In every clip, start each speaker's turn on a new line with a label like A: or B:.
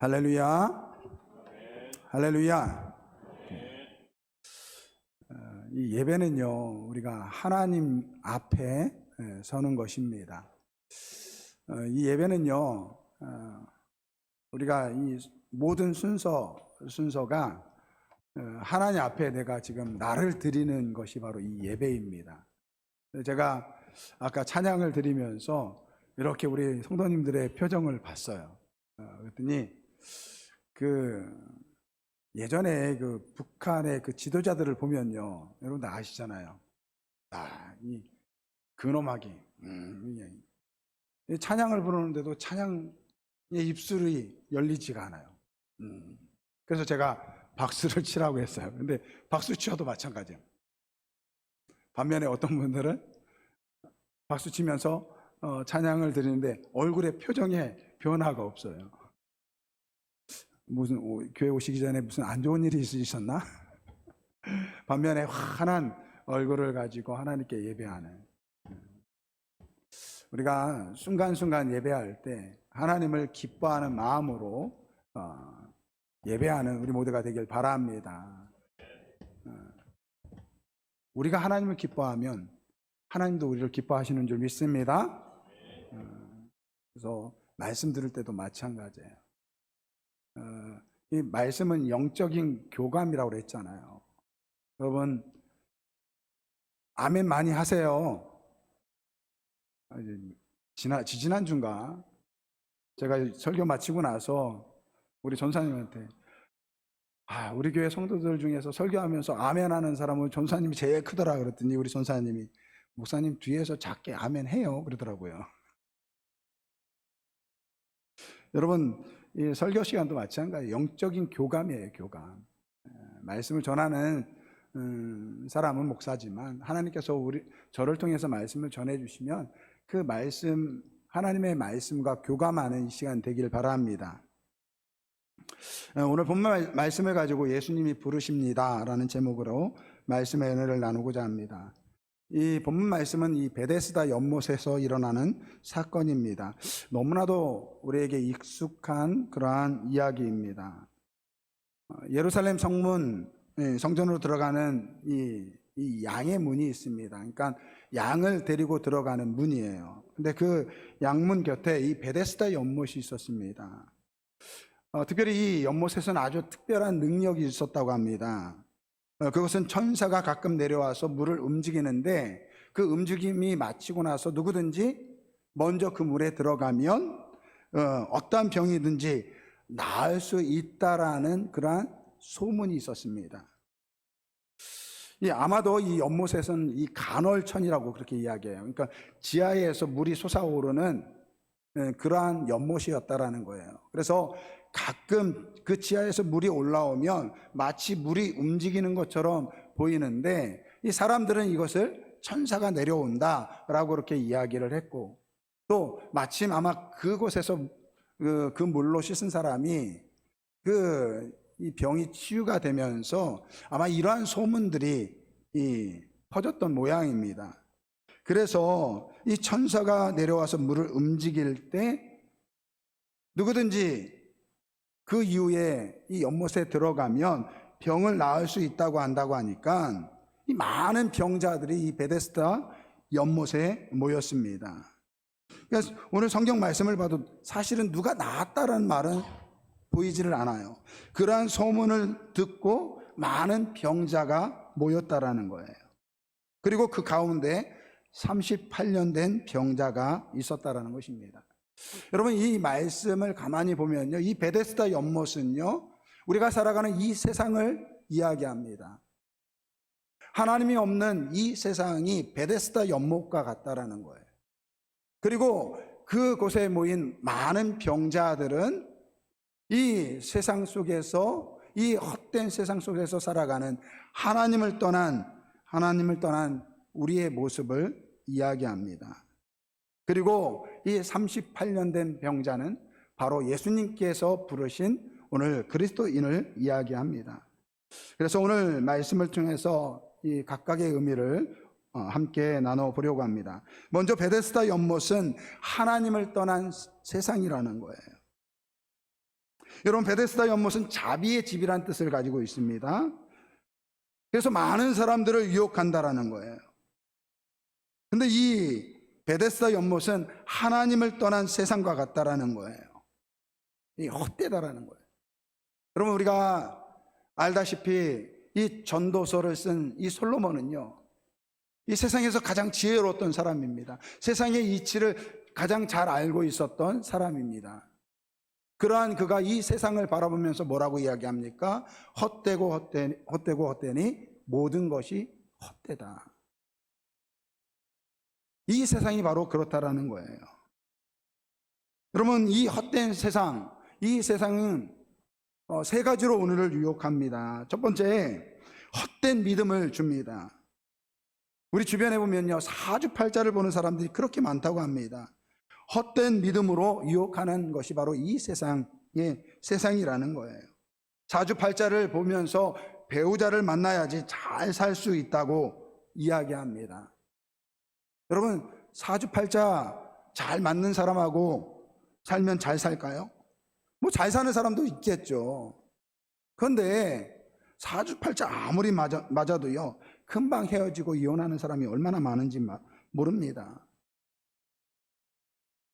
A: 할렐루야. 할렐루야. 이 예배는요, 우리가 하나님 앞에 서는 것입니다. 이 예배는요, 우리가 이 모든 순서가 하나님 앞에 내가 지금 나를 드리는 것이 바로 이 예배입니다. 제가 아까 찬양을 드리면서 이렇게 우리 성도님들의 표정을 봤어요. 그랬더니 예전에 북한의 지도자들을 보면요, 여러분들 아시잖아요. 이 근엄하게 찬양을 부르는데도 찬양의 입술이 열리지가 않아요. 그래서 제가 박수를 치라고 했어요. 근데 박수 치어도 마찬가지예요. 반면에 어떤 분들은 박수 치면서 찬양을 드리는데 얼굴에 표정에 변화가 없어요. 교회 오시기 전에 무슨 안 좋은 일이 있으셨나? 반면에 환한 얼굴을 가지고 하나님께 예배하는, 우리가 순간순간 예배할 때 하나님을 기뻐하는 마음으로 예배하는 우리 모두가 되길 바랍니다. 우리가 하나님을 기뻐하면 하나님도 우리를 기뻐하시는 줄 믿습니다. 그래서 말씀 들을 때도 마찬가지예요. 이 말씀은 영적인 교감이라고 그랬잖아요. 여러분, 아멘 많이 하세요. 지난주인가 제가 설교 마치고 나서 우리 전사님한테 우리 교회 성도들 중에서 설교하면서 아멘 하는 사람은 전사님이 제일 크더라 그랬더니 우리 전사님이 목사님 뒤에서 작게 아멘 해요 그러더라고요. 여러분, 이 설교 시간도 마찬가지예요. 영적인 교감이에요. 교감. 말씀을 전하는 사람은 목사지만 하나님께서 저를 통해서 말씀을 전해주시면 그 말씀, 하나님의 말씀과 교감하는 이 시간 되길 바랍니다. 오늘 본문 말씀을 가지고 예수님이 부르십니다 라는 제목으로 말씀의 은혜를 나누고자 합니다. 이 본문 말씀은 이 베데스다 연못에서 일어나는 사건입니다. 너무나도 우리에게 익숙한 그러한 이야기입니다. 예루살렘 성전으로 들어가는 이 양의 문이 있습니다. 그러니까 양을 데리고 들어가는 문이에요. 근데 그 양문 곁에 이 베데스다 연못이 있었습니다. 특별히 이 연못에서는 아주 특별한 능력이 있었다고 합니다. 그것은 천사가 가끔 내려와서 물을 움직이는데 그 움직임이 마치고 나서 누구든지 먼저 그 물에 들어가면 어떠한 병이든지 나을 수 있다라는 그러한 소문이 있었습니다. 아마도 이 연못에서는 이 간헐천이라고 그렇게 이야기해요. 그러니까 지하에서 물이 솟아오르는 그러한 연못이었다라는 거예요. 그래서 가끔 그 지하에서 물이 올라오면 마치 물이 움직이는 것처럼 보이는데 이 사람들은 이것을 천사가 내려온다라고 그렇게 이야기를 했고, 또 마침 아마 그곳에서 그 물로 씻은 사람이 이 병이 치유가 되면서 아마 이러한 소문들이 퍼졌던 모양입니다. 그래서 이 천사가 내려와서 물을 움직일 때 누구든지 그 이후에 이 연못에 들어가면 병을 나을 수 있다고 한다고 하니까 이 많은 병자들이 이 베데스다 연못에 모였습니다. 그래서 오늘 성경 말씀을 봐도 사실은 누가 나았다라는 말은 보이지를 않아요. 그러한 소문을 듣고 많은 병자가 모였다라는 거예요. 그리고 그 가운데 38년 된 병자가 있었다라는 것입니다. 여러분, 이 말씀을 가만히 보면요, 이 베데스다 연못은요, 우리가 살아가는 이 세상을 이야기합니다. 하나님이 없는 이 세상이 베데스다 연못과 같다라는 거예요. 그리고 그곳에 모인 많은 병자들은 이 세상 속에서, 이 헛된 세상 속에서 살아가는 하나님을 떠난 우리의 모습을 이야기합니다. 그리고 이 38년 된 병자는 바로 예수님께서 부르신 오늘 그리스도인을 이야기합니다. 그래서 오늘 말씀을 통해서 이 각각의 의미를 함께 나눠보려고 합니다. 먼저 베데스다 연못은 하나님을 떠난 세상이라는 거예요. 여러분, 베데스다 연못은 자비의 집이라는 뜻을 가지고 있습니다. 그래서 많은 사람들을 유혹한다라는 거예요. 근데 이 베데스다 연못은 하나님을 떠난 세상과 같다라는 거예요. 이 헛되다라는 거예요. 여러분, 우리가 알다시피 이 전도서를 쓴 이 솔로몬은요, 이 세상에서 가장 지혜로웠던 사람입니다. 세상의 이치를 가장 잘 알고 있었던 사람입니다. 그러한 그가 이 세상을 바라보면서 뭐라고 이야기합니까? 헛되니 모든 것이 헛되다. 이 세상이 바로 그렇다라는 거예요. 여러분, 이 헛된 세상, 이 세상은 세 가지로 오늘을 유혹합니다. 첫 번째, 헛된 믿음을 줍니다. 우리 주변에 보면요, 사주팔자를 보는 사람들이 그렇게 많다고 합니다. 헛된 믿음으로 유혹하는 것이 바로 이 세상이라는 거예요. 사주팔자를 보면서 배우자를 만나야지 잘 살 수 있다고 이야기합니다. 여러분, 사주팔자 잘 맞는 사람하고 살면 잘 살까요? 뭐 잘 사는 사람도 있겠죠. 그런데 사주팔자 아무리 맞아도요, 금방 헤어지고 이혼하는 사람이 얼마나 많은지 모릅니다.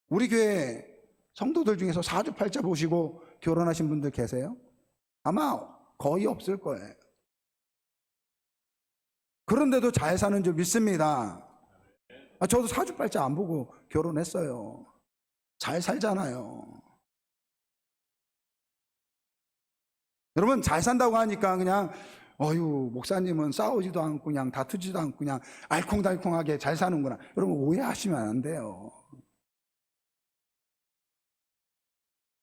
A: 우리 교회 성도들 중에서 사주팔자 보시고 결혼하신 분들 계세요? 아마 거의 없을 거예요. 그런데도 잘 사는 줄 믿습니다. 저도 사주팔자 안 보고 결혼했어요. 잘 살잖아요. 여러분, 잘 산다고 하니까 그냥 목사님은 싸우지도 않고 그냥 다투지도 않고 그냥 알콩달콩하게 잘 사는구나. 여러분, 오해하시면 안 돼요.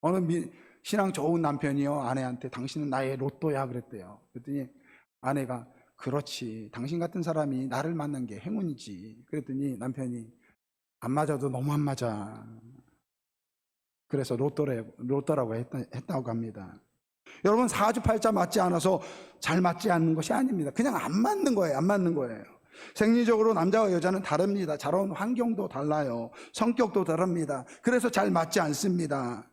A: 어느 신앙 좋은 남편이요, 아내한테 당신은 나의 로또야 그랬대요. 그랬더니 아내가 그렇지, 당신 같은 사람이 나를 만난 게 행운이지. 그랬더니 남편이 안 맞아도 너무 안 맞아. 그래서 로또라고 했다고 합니다. 여러분, 사주팔자 맞지 않아서 잘 맞지 않는 것이 아닙니다. 그냥 안 맞는 거예요. 안 맞는 거예요. 생리적으로 남자와 여자는 다릅니다. 자라온 환경도 달라요. 성격도 다릅니다. 그래서 잘 맞지 않습니다.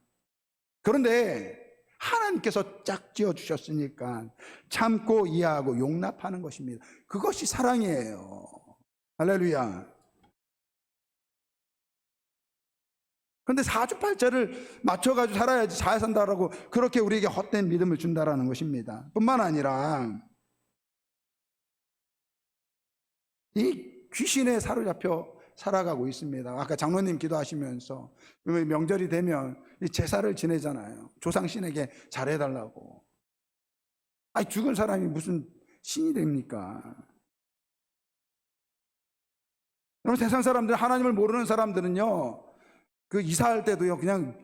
A: 그런데 하나님께서 짝지어 주셨으니까 참고 이해하고 용납하는 것입니다. 그것이 사랑이에요. 할렐루야. 그런데 사주팔자를 맞춰가지고 살아야지 잘 산다라고 그렇게 우리에게 헛된 믿음을 준다라는 것입니다. 뿐만 아니라 이 귀신에 사로잡혀 살아가고 있습니다. 아까 장로님 기도하시면서 명절이 되면 제사를 지내잖아요. 조상신에게 잘해달라고. 죽은 사람이 무슨 신이 됩니까? 여러분, 세상 사람들, 하나님을 모르는 사람들은요, 그 이사할 때도요, 그냥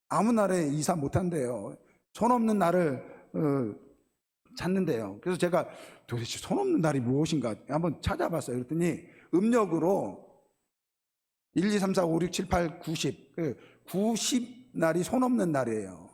A: 아무 날에 이사 못한대요. 손 없는 날을 찾는데요. 그래서 제가 도대체 손 없는 날이 무엇인가 한번 찾아봤어요. 그랬더니 음력으로 1, 2, 3, 4, 5, 6, 7, 8, 90 90날이 손 없는 날이에요.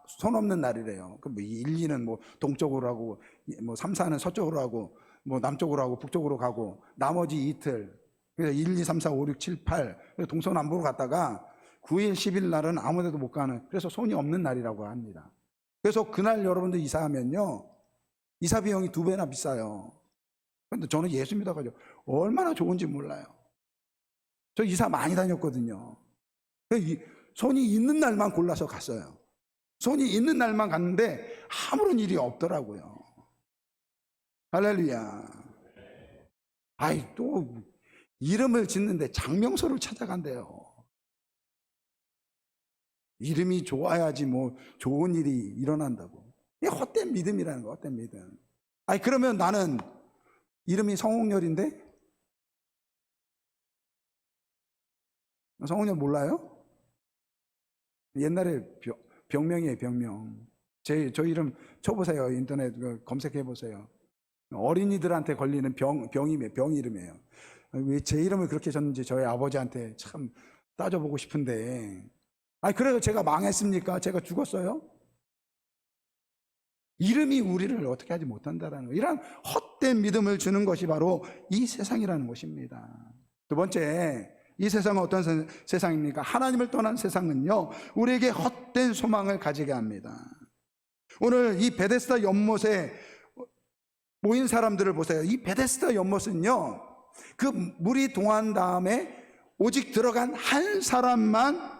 A: 손 없는 날이래요. 그 1, 2는 뭐 동쪽으로 하고, 뭐 3, 4는 서쪽으로 하고, 뭐 남쪽으로 하고 북쪽으로 가고, 나머지 이틀. 그래서 1, 2, 3, 4, 5, 6, 7, 8 동서남북으로 갔다가 9일, 10일 날은 아무 데도 못 가는, 그래서 손이 없는 날이라고 합니다. 그래서 그날 여러분들 이사하면요, 이사 비용이 2배나 비싸요. 그런데 저는 예수 믿어가지고 얼마나 좋은지 몰라요. 저 이사 많이 다녔거든요. 손이 있는 날만 골라서 갔어요. 손이 있는 날만 갔는데 아무런 일이 없더라고요. 할렐루야. 또 이름을 짓는데 장명소를 찾아간대요. 이름이 좋아야지 뭐 좋은 일이 일어난다고. 이게 헛된 믿음이라는 거, 헛된 믿음. 그러면 나는 이름이 성홍렬인데? 성홍렬 몰라요? 옛날에 병명이에요, 병명. 저 이름 쳐보세요. 인터넷 검색해보세요. 어린이들한테 걸리는 병 이름이에요. 왜 제 이름을 그렇게 줬는지 저희 아버지한테 참 따져보고 싶은데. 그래서 제가 망했습니까? 제가 죽었어요? 이름이 우리를 어떻게 하지 못한다라는 거. 이런 헛된 믿음을 주는 것이 바로 이 세상이라는 것입니다. 두 번째, 이 세상은 어떤 세상입니까? 하나님을 떠난 세상은요, 우리에게 헛된 소망을 가지게 합니다. 오늘 이 베데스다 연못에 모인 사람들을 보세요. 이 베데스다 연못은요, 그 물이 동한 다음에 오직 들어간 한 사람만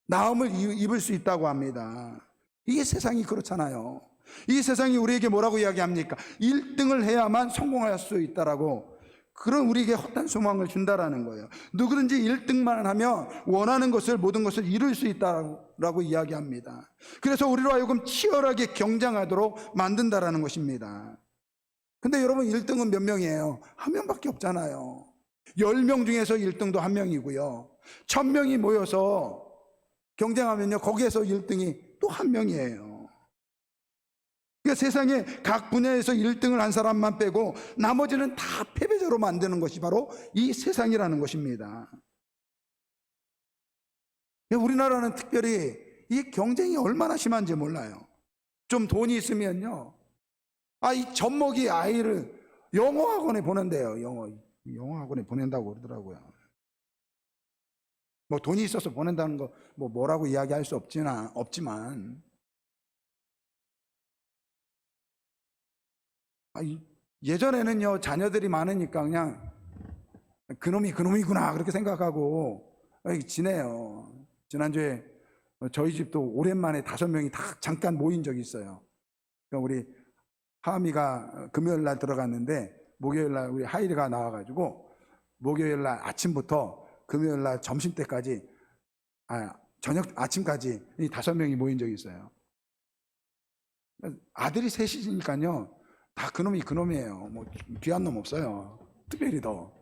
A: 나음을 입을 수 있다고 합니다. 이게 세상이 그렇잖아요. 이 세상이 우리에게 뭐라고 이야기합니까? 1등을 해야만 성공할 수 있다라고, 그런 우리에게 헛된 소망을 준다라는 거예요. 누구든지 1등만 하면 원하는 것을, 모든 것을 이룰 수 있다라고 이야기합니다. 그래서 우리로 하여금 치열하게 경쟁하도록 만든다라는 것입니다. 근데 여러분, 1등은 몇 명이에요? 한 명밖에 없잖아요. 10명 중에서 1등도 한 명이고요, 1000명이 모여서 경쟁하면요, 거기에서 1등이 또 한 명이에요. 그러니까 세상에 각 분야에서 1등을 한 사람만 빼고 나머지는 다 패배자로 만드는 것이 바로 이 세상이라는 것입니다. 우리나라는 특별히 이 경쟁이 얼마나 심한지 몰라요. 좀 돈이 있으면요, 이 젖먹이 아이를 영어학원에 보낸대요. 영어학원에 보낸다고 그러더라고요. 뭐 돈이 있어서 보낸다는 거 뭐라고 이야기할 수 없지만 예전에는요, 자녀들이 많으니까 그냥 그놈이구나 그렇게 생각하고 지내요. 지난주에 저희 집도 오랜만에 5명이 다 잠깐 모인 적이 있어요. 그러니까 우리 하미가 금요일 날 들어갔는데 목요일 날 우리 하이리가 나와가지고 목요일 날 아침부터 금요일 날 점심 때까지, 저녁 아침까지 이 5명이 모인 적이 있어요. 아들이 셋이니까요, 다 그놈이에요. 뭐 귀한 놈 없어요, 특별히 더.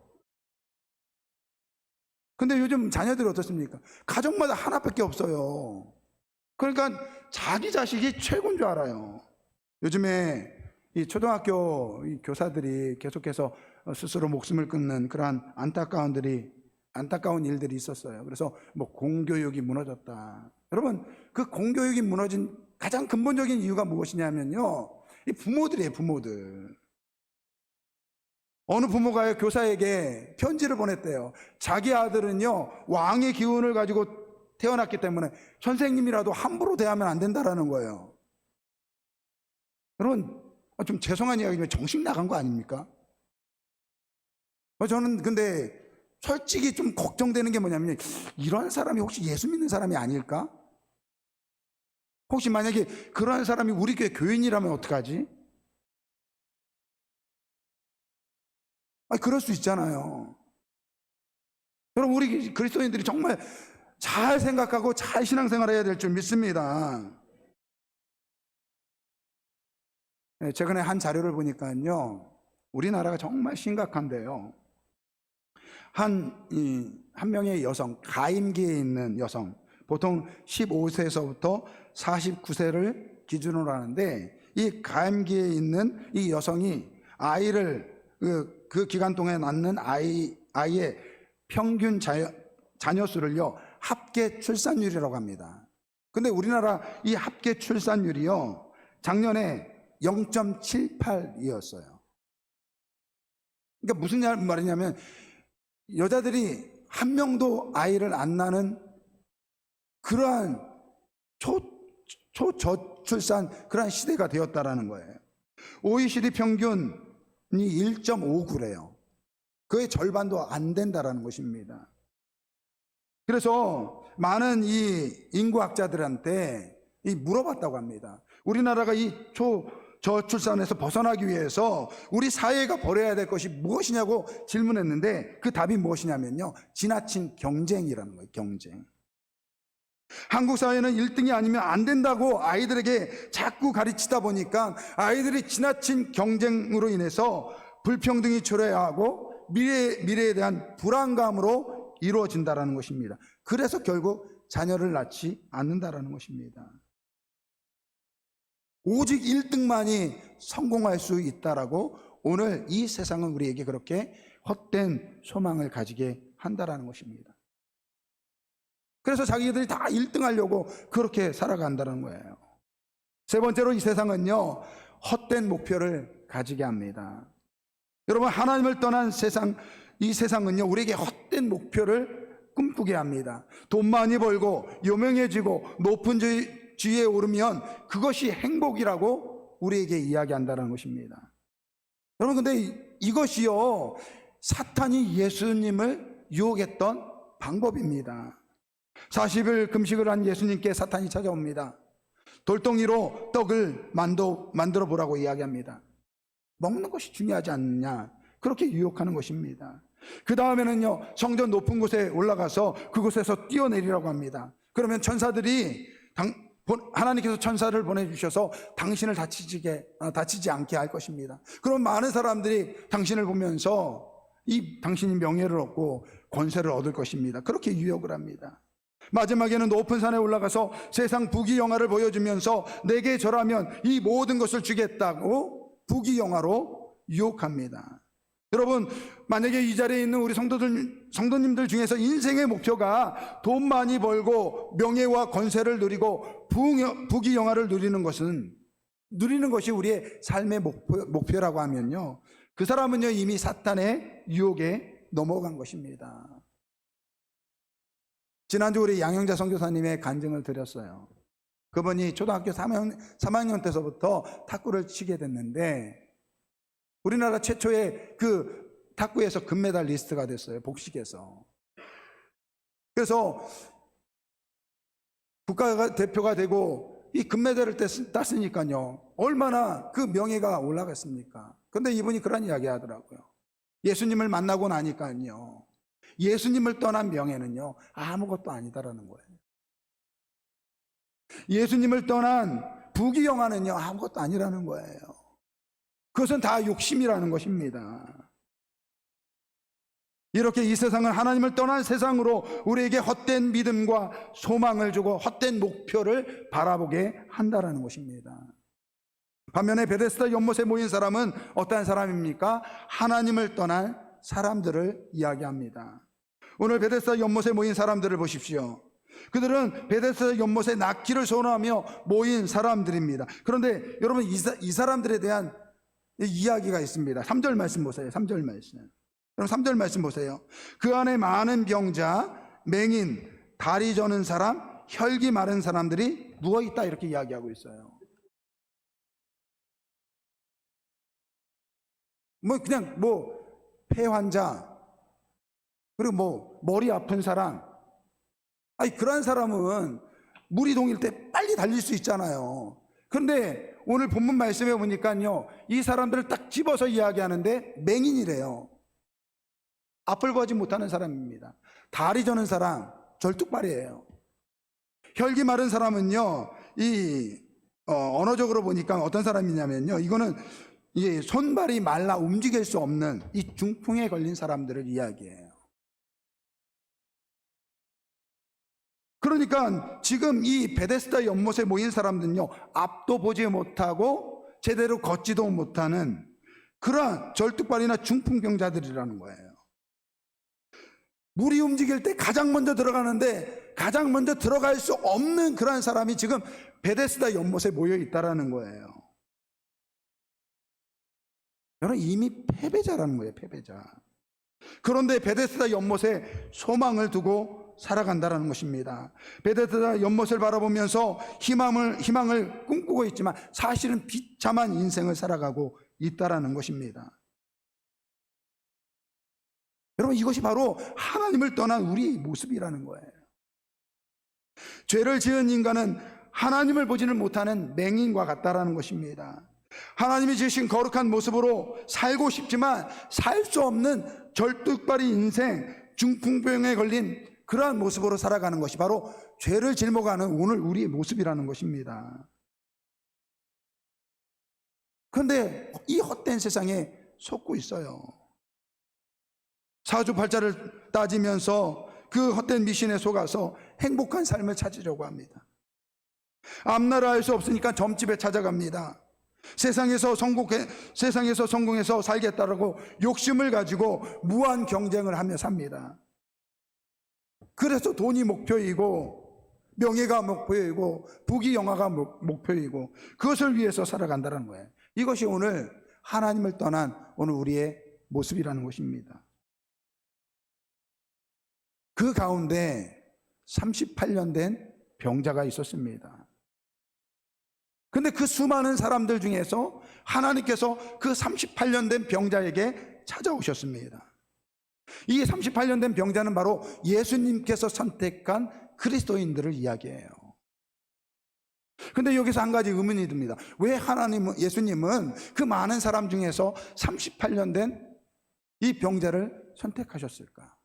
A: 근데 요즘 자녀들이 어떻습니까? 가족마다 하나밖에 없어요. 그러니까 자기 자식이 최고인 줄 알아요. 요즘에 이 초등학교 교사들이 계속해서 스스로 목숨을 끊는 그러한 안타까운 일들이 있었어요. 그래서 뭐 공교육이 무너졌다. 여러분, 그 공교육이 무너진 가장 근본적인 이유가 무엇이냐면요, 이 부모들이에요. 부모들. 어느 부모가요, 교사에게 편지를 보냈대요. 자기 아들은요, 왕의 기운을 가지고 태어났기 때문에 선생님이라도 함부로 대하면 안 된다라는 거예요. 여러분, 좀 죄송한 이야기지만 정신 나간 거 아닙니까? 저는 근데 솔직히 좀 걱정되는 게 뭐냐면, 이런 사람이 혹시 예수 믿는 사람이 아닐까? 혹시 만약에 그러한 사람이 우리 교회 교인이라면 어떡하지? 그럴 수 있잖아요. 여러분, 우리 그리스도인들이 정말 잘 생각하고 잘 신앙생활 해야 될 줄 믿습니다. 최근에 한 자료를 보니까요, 우리나라가 정말 심각한데요, 한 명의 여성, 가임기에 있는 여성, 보통 15세에서부터 49세를 기준으로 하는데, 이 가임기에 있는 이 여성이 아이를 그 기간 동안에 낳는 아이의 평균 자녀 수를요, 합계 출산율이라고 합니다. 근데 우리나라 이 합계 출산율이요, 작년에 0.78이었어요. 그러니까 무슨 말이냐면, 여자들이 한 명도 아이를 안 낳는 그러한 초저출산 그러한 시대가 되었다라는 거예요. OECD 평균이 1.59래요. 그의 절반도 안 된다라는 것입니다. 그래서 많은 이 인구학자들한테 물어봤다고 합니다. 우리나라가 이 저출산에서 벗어나기 위해서 우리 사회가 벌여야 될 것이 무엇이냐고 질문했는데, 그 답이 무엇이냐면요, 지나친 경쟁이라는 거예요. 경쟁. 한국 사회는 1등이 아니면 안 된다고 아이들에게 자꾸 가르치다 보니까 아이들이 지나친 경쟁으로 인해서 불평등이 초래하고 미래에 대한 불안감으로 이루어진다는 것입니다. 그래서 결국 자녀를 낳지 않는다는 것입니다. 오직 1등만이 성공할 수 있다라고 오늘 이 세상은 우리에게 그렇게 헛된 소망을 가지게 한다는 것입니다. 그래서 자기들이 다 1등 하려고 그렇게 살아간다는 거예요. 세 번째로, 이 세상은요, 헛된 목표를 가지게 합니다. 여러분, 하나님을 떠난 세상, 이 세상은요, 우리에게 헛된 목표를 꿈꾸게 합니다. 돈 많이 벌고 유명해지고 높은 지위에 오르면 그것이 행복이라고 우리에게 이야기한다는 것입니다. 여러분, 근데 이것이요, 사탄이 예수님을 유혹했던 방법입니다. 40일 금식을 한 예수님께 사탄이 찾아옵니다. 돌덩이로 떡을 만들어 보라고 이야기합니다. 먹는 것이 중요하지 않느냐, 그렇게 유혹하는 것입니다. 그 다음에는요, 성전 높은 곳에 올라가서 그곳에서 뛰어내리라고 합니다. 그러면 천사들이 하나님께서 천사를 보내주셔서 당신을 다치지 않게 할 것입니다. 그럼 많은 사람들이 당신을 보면서 당신이 명예를 얻고 권세를 얻을 것입니다. 그렇게 유혹을 합니다. 마지막에는 높은 산에 올라가서 세상 부귀영화를 보여주면서 내게 절하면 이 모든 것을 주겠다고 부귀영화로 유혹합니다. 여러분, 만약에 이 자리에 있는 우리 성도님들 중에서 인생의 목표가 돈 많이 벌고 명예와 권세를 누리고 부귀영화를 누리는 것이 우리의 삶의 목표라고 하면요, 그 사람은요, 이미 사탄의 유혹에 넘어간 것입니다. 지난주 우리 양영자 선교사님의 간증을 드렸어요. 그분이 초등학교 3학년 때서부터 탁구를 치게 됐는데 우리나라 최초의 그 탁구에서 금메달리스트가 됐어요. 복식에서. 그래서 국가대표가 되고 이 금메달을 땄으니까요, 얼마나 그 명예가 올라갔습니까? 근데 이분이 그런 이야기 하더라고요. 예수님을 만나고 나니까요, 예수님을 떠난 명예는요, 아무것도 아니다라는 거예요. 예수님을 떠난 부귀영화는요, 아무것도 아니라는 거예요. 그것은 다 욕심이라는 것입니다. 이렇게 이 세상은 하나님을 떠난 세상으로 우리에게 헛된 믿음과 소망을 주고 헛된 목표를 바라보게 한다라는 것입니다. 반면에 베데스다 연못에 모인 사람은 어떠한 사람입니까? 하나님을 떠난 사람들을 이야기합니다. 오늘 베데스다 연못에 모인 사람들을 보십시오. 그들은 베데스다 연못에 낫기를 소원하며 모인 사람들입니다. 그런데 여러분, 이 사람들에 대한 이야기가 있습니다. 3절 말씀 보세요. 3절 말씀. 그럼 3절 말씀 보세요. 그 안에 많은 병자, 맹인, 다리 저는 사람, 혈기 마른 사람들이 누워있다, 이렇게 이야기하고 있어요. 그냥 폐환자, 그리고 머리 아픈 사람, 그런 사람은 물이 동일 때 빨리 달릴 수 있잖아요. 그런데 오늘 본문 말씀에 보니까요, 이 사람들을 딱 집어서 이야기하는데 맹인이래요. 앞을 보지 못하는 사람입니다. 다리 저는 사람, 절뚝발이에요. 혈기 마른 사람은요, 언어적으로 보니까 어떤 사람이냐면요, 이거는 손발이 말라 움직일 수 없는 이 중풍에 걸린 사람들을 이야기해요. 그러니까 지금 이 베데스다 연못에 모인 사람들은요, 앞도 보지 못하고 제대로 걷지도 못하는 그러한 절뚝발이나 중풍병자들이라는 거예요. 물이 움직일 때 가장 먼저 들어가는데 가장 먼저 들어갈 수 없는 그러한 사람이 지금 베데스다 연못에 모여 있다라는 거예요. 여러분, 이미 패배자라는 거예요, 패배자. 그런데 베데스다 연못에 소망을 두고 살아간다는 것입니다. 베데스다 연못을 바라보면서 희망을 꿈꾸고 있지만 사실은 비참한 인생을 살아가고 있다는 것입니다. 여러분, 이것이 바로 하나님을 떠난 우리의 모습이라는 거예요. 죄를 지은 인간은 하나님을 보지는 못하는 맹인과 같다라는 것입니다. 하나님이 지으신 거룩한 모습으로 살고 싶지만 살 수 없는 절뚝발이 인생, 중풍병에 걸린 그러한 모습으로 살아가는 것이 바로 죄를 짊어가는 오늘 우리의 모습이라는 것입니다. 그런데 이 헛된 세상에 속고 있어요. 사주팔자를 따지면서 그 헛된 미신에 속아서 행복한 삶을 찾으려고 합니다. 앞나라 알 수 없으니까 점집에 찾아갑니다. 세상에서 성공해서 살겠다라고 욕심을 가지고 무한 경쟁을 하며 삽니다. 그래서 돈이 목표이고 명예가 목표이고 부귀영화가 목표이고 그것을 위해서 살아간다는 거예요. 이것이 오늘 하나님을 떠난 오늘 우리의 모습이라는 것입니다. 그 가운데 38년 된 병자가 있었습니다. 근데 그 수많은 사람들 중에서 하나님께서 그 38년 된 병자에게 찾아오셨습니다. 이 38년 된 병자는 바로 예수님께서 선택한 그리스도인들을 이야기해요. 근데 여기서 한 가지 의문이 듭니다. 왜 예수님은 그 많은 사람 중에서 38년 된 이 병자를 선택하셨을까?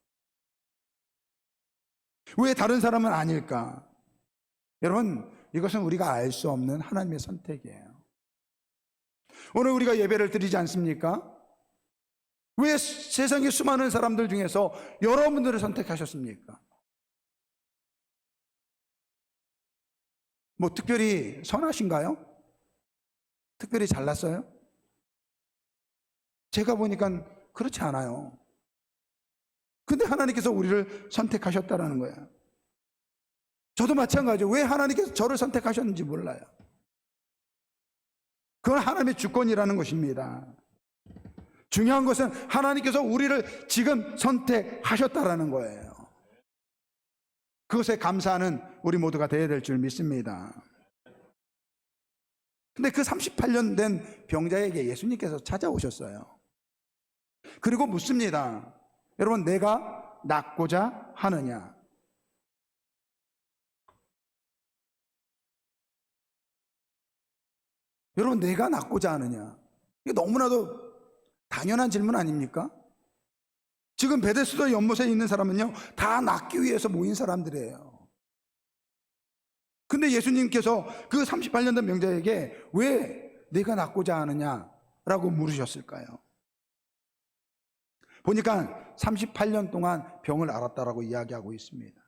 A: 왜 다른 사람은 아닐까? 여러분, 이것은 우리가 알 수 없는 하나님의 선택이에요. 오늘 우리가 예배를 드리지 않습니까? 왜 세상의 수많은 사람들 중에서 여러분들을 선택하셨습니까? 뭐 특별히 선하신가요? 특별히 잘났어요? 제가 보니까 그렇지 않아요. 근데 하나님께서 우리를 선택하셨다라는 거예요. 저도 마찬가지예요. 왜 하나님께서 저를 선택하셨는지 몰라요. 그건 하나님의 주권이라는 것입니다. 중요한 것은 하나님께서 우리를 지금 선택하셨다라는 거예요. 그것에 감사하는 우리 모두가 되어야 될 줄 믿습니다. 근데 그 38년 된 병자에게 예수님께서 찾아오셨어요. 그리고 묻습니다. 여러분, 내가 낫고자 하느냐? 여러분, 내가 낫고자 하느냐? 이게 너무나도 당연한 질문 아닙니까? 지금 베데스다 연못에 있는 사람은요, 다 낫기 위해서 모인 사람들이에요. 근데 예수님께서 그 38년 된 병자에게 왜 내가 낫고자 하느냐라고 물으셨을까요? 보니까 38년 동안 병을 앓았다라고 이야기하고 있습니다.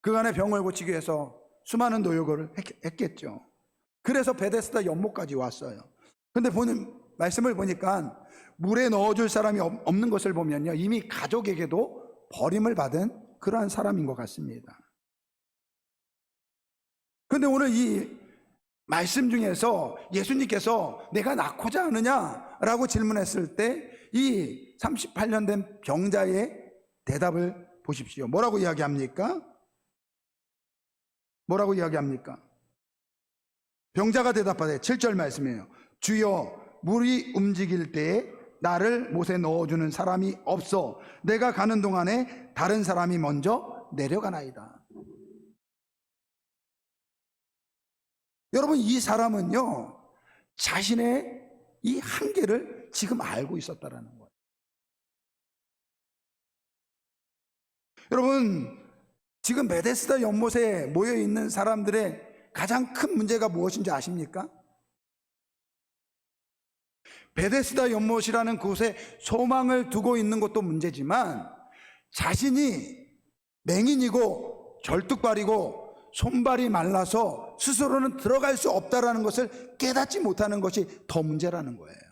A: 그간의 병을 고치기 위해서 수많은 노력을 했겠죠. 그래서 베데스다 연못까지 왔어요. 근데 말씀을 보니까 물에 넣어줄 사람이 없는 것을 보면요, 이미 가족에게도 버림을 받은 그러한 사람인 것 같습니다. 근데 오늘 이 말씀 중에서 예수님께서 내가 낫고자 하느냐라고 질문했을 때 이 38년 된 병자의 대답을 보십시오. 뭐라고 이야기합니까? 뭐라고 이야기합니까? 병자가 대답하되 7절 말씀이에요. 주여, 물이 움직일 때에 나를 못에 넣어주는 사람이 없어 내가 가는 동안에 다른 사람이 먼저 내려가나이다. 여러분, 이 사람은요, 자신의 이 한계를 지금 알고 있었다라는 거예요. 여러분, 지금 베데스다 연못에 모여 있는 사람들의 가장 큰 문제가 무엇인지 아십니까? 베데스다 연못이라는 곳에 소망을 두고 있는 것도 문제지만 자신이 맹인이고 절뚝발이고 손발이 말라서 스스로는 들어갈 수 없다라는 것을 깨닫지 못하는 것이 더 문제라는 거예요.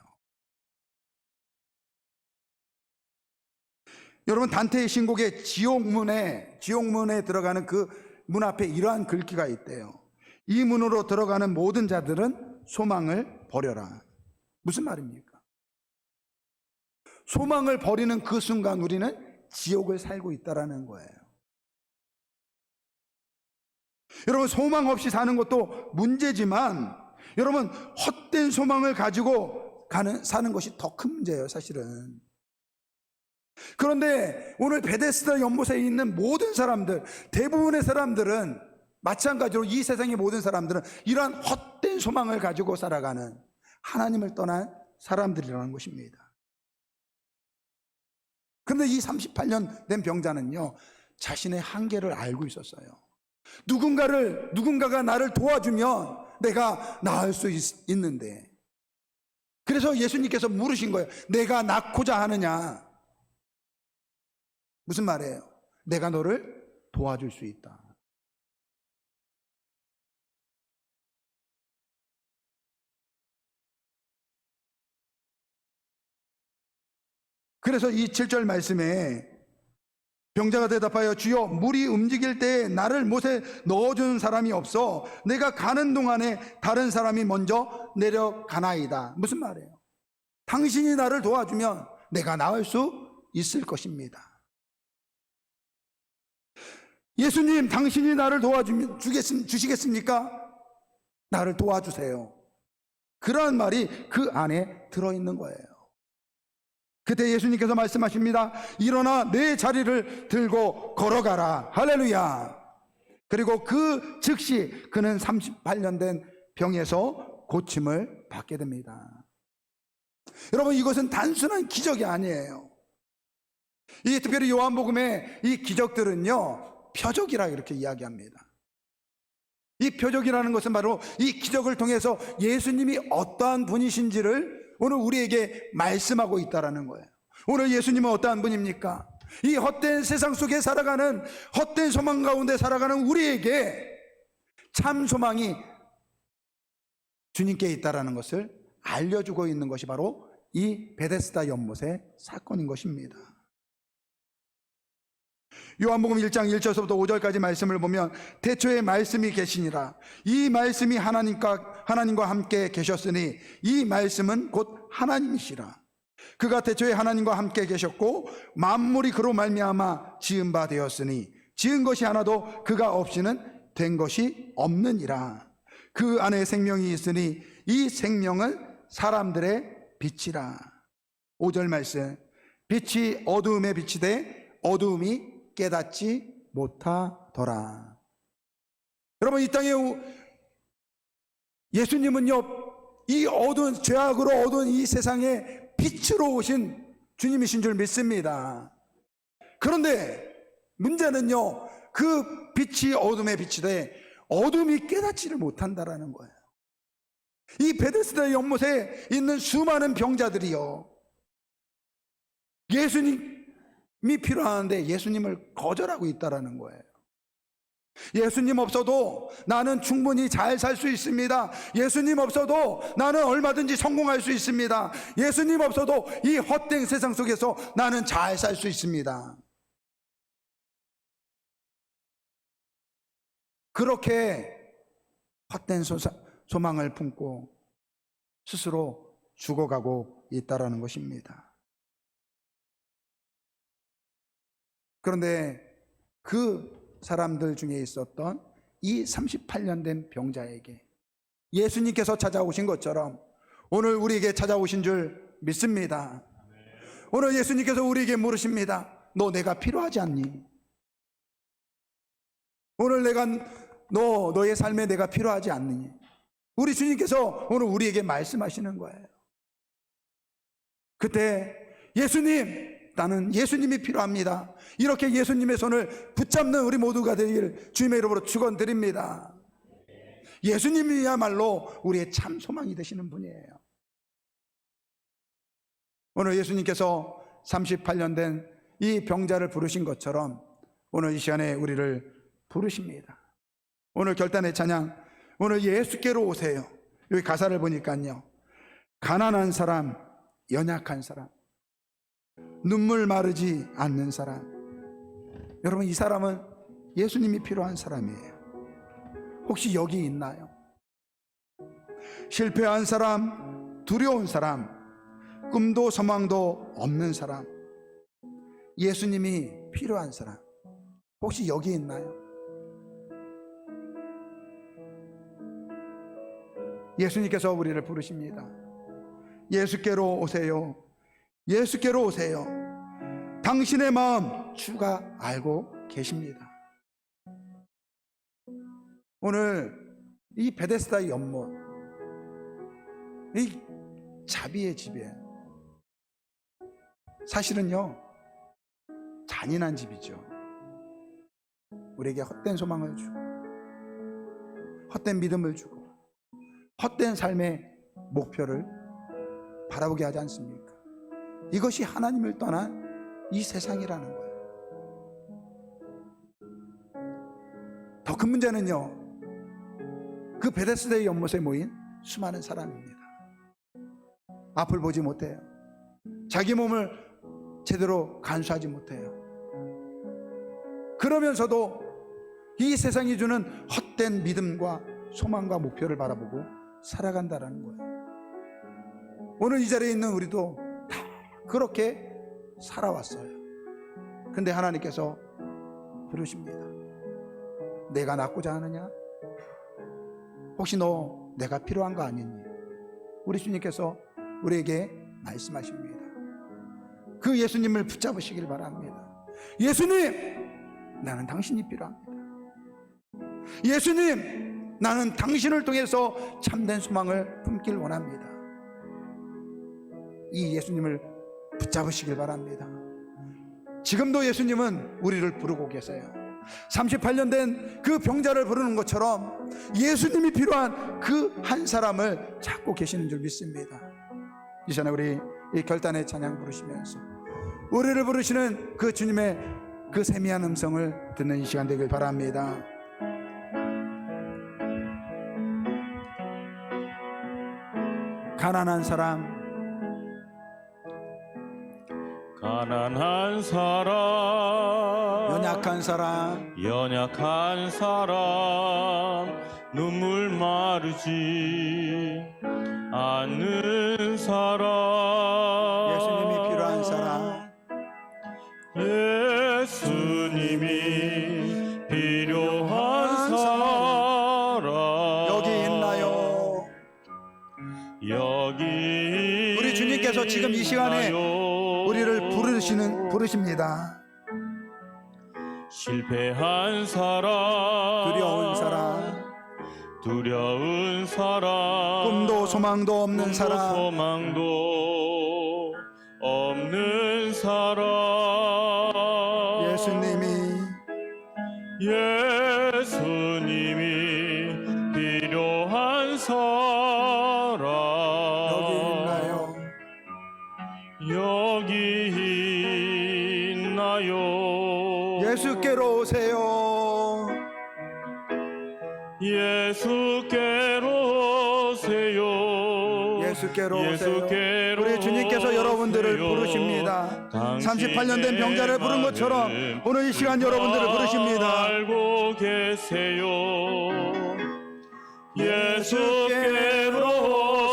A: 여러분, 단테의 신곡에 지옥문에 들어가는 그 문 앞에 이러한 글귀가 있대요. 이 문으로 들어가는 모든 자들은 소망을 버려라. 무슨 말입니까? 소망을 버리는 그 순간 우리는 지옥을 살고 있다라는 거예요. 여러분, 소망 없이 사는 것도 문제지만 여러분, 헛된 소망을 가지고 사는 것이 더 큰 문제예요, 사실은. 그런데 오늘 베데스다 연못에 있는 모든 사람들, 대부분의 사람들은 마찬가지로 이 세상의 모든 사람들은 이러한 헛된 소망을 가지고 살아가는 하나님을 떠난 사람들이라는 것입니다. 그런데 이 38년 된 병자는요, 자신의 한계를 알고 있었어요. 누군가가 나를 도와주면 내가 나을 수 있는데, 그래서 예수님께서 물으신 거예요. 내가 낫고자 하느냐? 무슨 말이에요? 내가 너를 도와줄 수 있다. 그래서 이 7절 말씀에 병자가 대답하여 주여, 물이 움직일 때 나를 못에 넣어주는 사람이 없어 내가 가는 동안에 다른 사람이 먼저 내려가나이다. 무슨 말이에요? 당신이 나를 도와주면 내가 나을 수 있을 것입니다. 예수님, 당신이 나를 주시겠습니까? 나를 도와주세요. 그러한 말이 그 안에 들어있는 거예요. 그때 예수님께서 말씀하십니다. 일어나 내 자리를 들고 걸어가라. 할렐루야. 그리고 그 즉시 그는 38년 된 병에서 고침을 받게 됩니다. 여러분, 이것은 단순한 기적이 아니에요. 이 특별히 요한복음의 이 기적들은요, 표적이라 이렇게 이야기합니다. 이 표적이라는 것은 바로 이 기적을 통해서 예수님이 어떠한 분이신지를 오늘 우리에게 말씀하고 있다는 거예요. 오늘 예수님은 어떠한 분입니까? 이 헛된 세상 속에 살아가는, 헛된 소망 가운데 살아가는 우리에게 참 소망이 주님께 있다는 것을 알려주고 있는 것이 바로 이 베데스다 연못의 사건인 것입니다. 요한복음 1장 1절부터 5절까지 말씀을 보면 태초에 말씀이 계시니라. 이 말씀이 하나님과 함께 계셨으니 이 말씀은 곧 하나님이시라. 그가 태초에 하나님과 함께 계셨고 만물이 그로 말미암아 지은 바 되었으니 지은 것이 하나도 그가 없이는 된 것이 없느니라. 그 안에 생명이 있으니 이 생명은 사람들의 빛이라. 5절 말씀, 빛이 어두움에 비치되 어두움이 깨닫지 못하더라. 여러분, 이 땅에 예수님은요, 이 어두운, 죄악으로 어두운 이 세상에 빛으로 오신 주님이신 줄 믿습니다. 그런데 문제는요, 그 빛이 어둠에 비치되 어둠이 깨닫지를 못한다라는 거예요. 이 베데스다 연못에 있는 수많은 병자들이요, 예수님이 필요한데 예수님을 거절하고 있다라는 거예요. 예수님 없어도 나는 충분히 잘 살 수 있습니다. 예수님 없어도 나는 얼마든지 성공할 수 있습니다. 예수님 없어도 이 헛된 세상 속에서 나는 잘 살 수 있습니다. 그렇게 헛된 소망을 품고 스스로 죽어가고 있다라는 것입니다. 그런데 그 사람들 중에 있었던 이 38년 된 병자에게 예수님께서 찾아오신 것처럼 오늘 우리에게 찾아오신 줄 믿습니다. 오늘 예수님께서 우리에게 물으십니다. 너 내가 필요하지 않니? 오늘 너의 삶에 내가 필요하지 않느니? 우리 주님께서 오늘 우리에게 말씀하시는 거예요. 그때 예수님, 나는 예수님이 필요합니다. 이렇게 예수님의 손을 붙잡는 우리 모두가 되길 주님의 이름으로 축원드립니다. 예수님이야말로 우리의 참 소망이 되시는 분이에요. 오늘 예수님께서 38년 된 이 병자를 부르신 것처럼 오늘 이 시간에 우리를 부르십니다. 오늘 결단의 찬양, 오늘 예수께로 오세요. 여기 가사를 보니까요, 가난한 사람, 연약한 사람, 눈물 마르지 않는 사람, 여러분, 이 사람은 예수님이 필요한 사람이에요. 혹시 여기 있나요? 실패한 사람, 두려운 사람, 꿈도 소망도 없는 사람, 예수님이 필요한 사람, 혹시 여기 있나요? 예수님께서 우리를 부르십니다. 예수께로 오세요. 예수께로 오세요. 당신의 마음 주가 알고 계십니다. 오늘 이 베데스다 연못, 이 자비의 집에 사실은요, 잔인한 집이죠. 우리에게 헛된 소망을 주고 헛된 믿음을 주고 헛된 삶의 목표를 바라보게 하지 않습니까? 이것이 하나님을 떠난 이 세상이라는 거예요. 더 큰 문제는요, 그 베데스다의 연못에 모인 수많은 사람입니다. 앞을 보지 못해요. 자기 몸을 제대로 간수하지 못해요. 그러면서도 이 세상이 주는 헛된 믿음과 소망과 목표를 바라보고 살아간다는 거예요. 오늘 이 자리에 있는 우리도 다 그렇게 살아왔어요. 근데 하나님께서 부르십니다. 내가 낫고자 하느냐? 혹시 너 내가 필요한 거 아니니? 우리 주님께서 우리에게 말씀하십니다. 그 예수님을 붙잡으시길 바랍니다. 예수님, 나는 당신이 필요합니다. 예수님, 나는 당신을 통해서 참된 소망을 품길 원합니다. 이 예수님을 붙잡으시길 바랍니다. 지금도 예수님은 우리를 부르고 계세요. 38년 된 그 병자를 부르는 것처럼 예수님이 필요한 그 한 사람을 찾고 계시는 줄 믿습니다. 이 시간에 우리 이 결단의 찬양 부르시면서 우리를 부르시는 그 주님의 그 세미한 음성을 듣는 이 시간 되길 바랍니다. 가난한 사람,
B: 가난한 사람,
A: 연약한 사람,
B: 연약한 사람, 눈물 마르지 않는 사람,
A: 예수님이 필요한 사람,
B: 예수님이 필요한 사람,
A: 여기 있나요?
B: 여기
A: 우리 주님께서 지금 이 시간에
B: 있나요?
A: 우리를 부르십니다.
B: 실패한 사람,
A: 두려운 사람,
B: 두려운 사람,
A: 꿈도 소망도 없는
B: 꿈도
A: 사람,
B: 소망도 없는 사람, 예수님이 필요한 사람, 여기 있나요?
A: 예수께로 오세요.
B: 예수께로 오세요.
A: 예수께로 오세요.
B: 예수께로
A: 우리 주님께서 여러분들을
B: 오세요.
A: 부르십니다. 38년 된
B: 당신의
A: 병자를 부른 것처럼
B: 마음
A: 오늘 이 시간 여러분들을 부르십니다.
B: 알고 계세요. 예수께로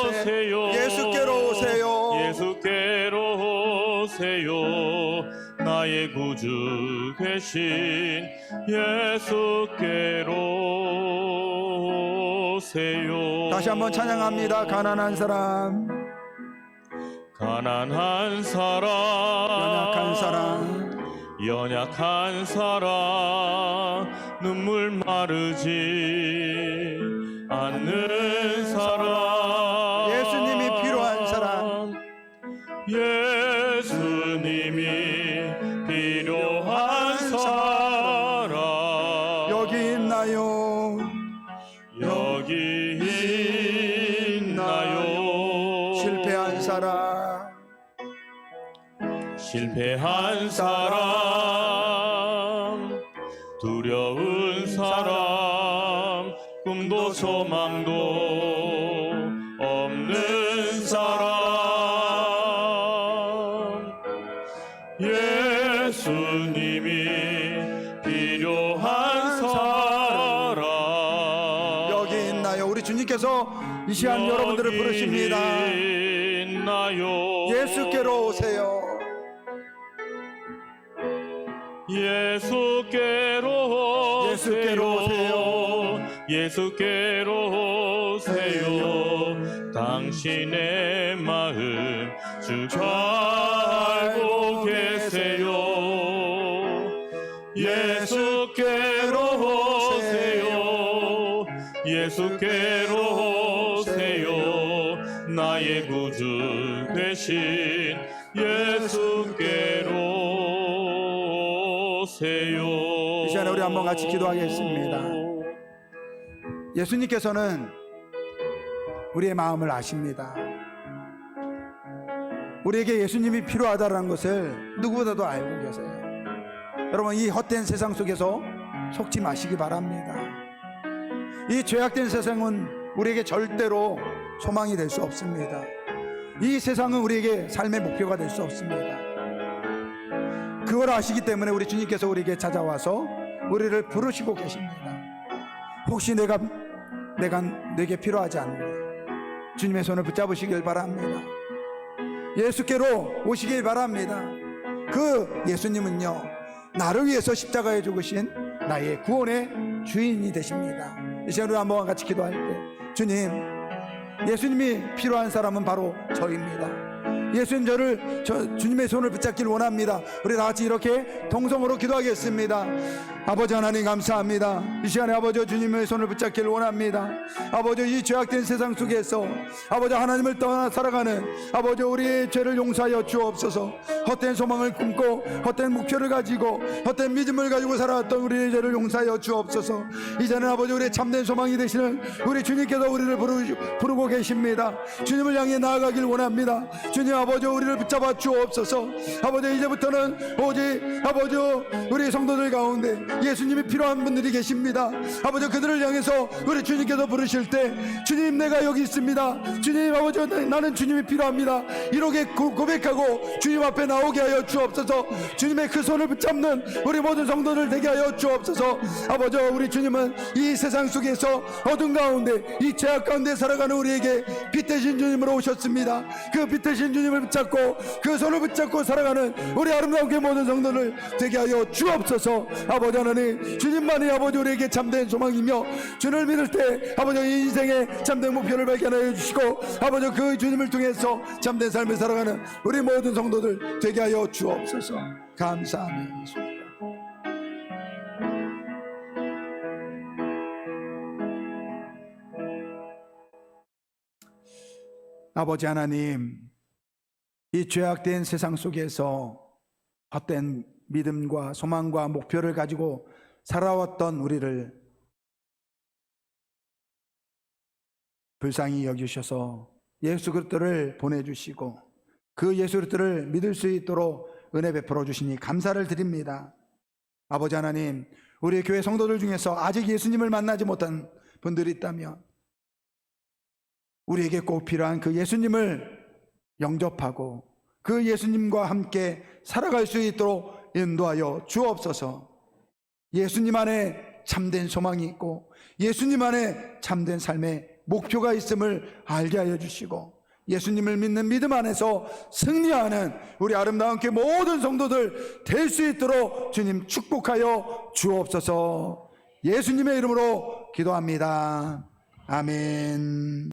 B: 오세요.
A: 예수께로 오세요.
B: 예수께로 오세요. 나의 구주 되신 예수께로 오세요.
A: 다시 한번 찬양합니다. 가난한 사람,
B: 가난한 사람,
A: 연약한 사람,
B: 연약한 사람, 눈물 마르지 않는 사람,
A: 예수님이 필요한 사람,
B: 예수님이 필요한 사람,
A: 여기 있나요?
B: 여기 있나요?
A: 실패한 사람,
B: 실패한 사람, 두려운 사람, 꿈도 소망도 없는 사람, 예수님이 필요한 사람,
A: 여기 있나요? 우리 주님께서 이 시간 여러분들을 부르십니다.
B: 있나요?
A: 예수께로 오세요.
B: 예수께로
A: 예수께로 오세요.
B: 예수께로 오세요. 당신의 마음 주가 알고 계세요. 예수께로 오세요. 예수께로 오세요. 나의 구주 되신 예수께로 오세요.
A: 이 시간에 우리 한번 같이 기도하겠습니다. 예수님께서는 우리의 마음을 아십니다. 우리에게 예수님이 필요하다는 것을 누구보다도 알고 계세요. 여러분, 이 헛된 세상 속에서 속지 마시기 바랍니다. 이 죄악된 세상은 우리에게 절대로 소망이 될 수 없습니다. 이 세상은 우리에게 삶의 목표가 될 수 없습니다. 그걸 아시기 때문에 우리 주님께서 우리에게 찾아와서 우리를 부르시고 계십니다. 혹시 내가 내게 필요하지 않는데 주님의 손을 붙잡으시길 바랍니다. 예수께로 오시길 바랍니다. 그 예수님은요, 나를 위해서 십자가에 죽으신 나의 구원의 주인이 되십니다. 이 시간에 한번 같이 기도할 때, 주님, 예수님이 필요한 사람은 바로 저입니다. 예수님, 주님의 손을 붙잡기를 원합니다. 우리 다 같이 이렇게 동성으로 기도하겠습니다. 아버지 하나님, 감사합니다. 이 시간에 아버지, 주님의 손을 붙잡기를 원합니다. 아버지, 이 죄악된 세상 속에서 아버지, 하나님을 떠나 살아가는 아버지, 우리의 죄를 용서하여 주옵소서. 헛된 소망을 꿈고 헛된 목표를 가지고 헛된 믿음을 가지고 살아왔던 우리의 죄를 용서하여 주옵소서. 이제는 아버지, 우리의 참된 소망이 되시는 우리 주님께서 우리를 부르고 계십니다. 주님을 향해 나아가길 원합니다. 주님, 아버지, 우리를 붙잡아 주옵소서. 아버지, 이제부터는 오직 아버지, 우리 성도들 가운데 예수님이 필요한 분들이 계십니다. 아버지, 그들을 향해서 우리 주님께서 부르실 때, 주님, 내가 여기 있습니다. 주님, 아버지, 나는 주님이 필요합니다. 이렇게 고백하고 주님 앞에 나오게 하여 주옵소서. 주님의 그 손을 붙잡는 우리 모든 성도들 되게 하여 주옵소서. 아버지, 우리 주님은 이 세상 속에서 어둠 가운데, 이 죄악 가운데 살아가는 우리에게 빛 되신 주님으로 오셨습니다. 그 빛 되신 주님을 붙잡고 그 손을 붙잡고 살아가는 우리 아름다운 그 모든 성도들 되게 하여 주옵소서. 아버지 하나님, 주님만이 아버지 우리에게 참된 소망이며, 주님을 믿을 때 아버지 이 인생의 참된 목표를 발견하여 주시고, 아버지 그 주님을 통해서 참된 삶을 살아가는 우리 모든 성도들 되게 하여 주옵소서. 감사합니다. 아버지 하나님, 이 죄악된 세상 속에서 헛된 믿음과 소망과 목표를 가지고 살아왔던 우리를 불쌍히 여기셔서 예수 그리스도를 보내주시고 그 예수 그리스도를 믿을 수 있도록 은혜 베풀어 주시니 감사를 드립니다. 아버지 하나님, 우리 교회 성도들 중에서 아직 예수님을 만나지 못한 분들이 있다면 우리에게 꼭 필요한 그 예수님을 영접하고 그 예수님과 함께 살아갈 수 있도록 인도하여 주옵소서. 예수님 안에 참된 소망이 있고 예수님 안에 참된 삶의 목표가 있음을 알게 하여 주시고, 예수님을 믿는 믿음 안에서 승리하는 우리 아름다운 그 모든 성도들 될 수 있도록 주님 축복하여 주옵소서. 예수님의 이름으로 기도합니다. 아멘.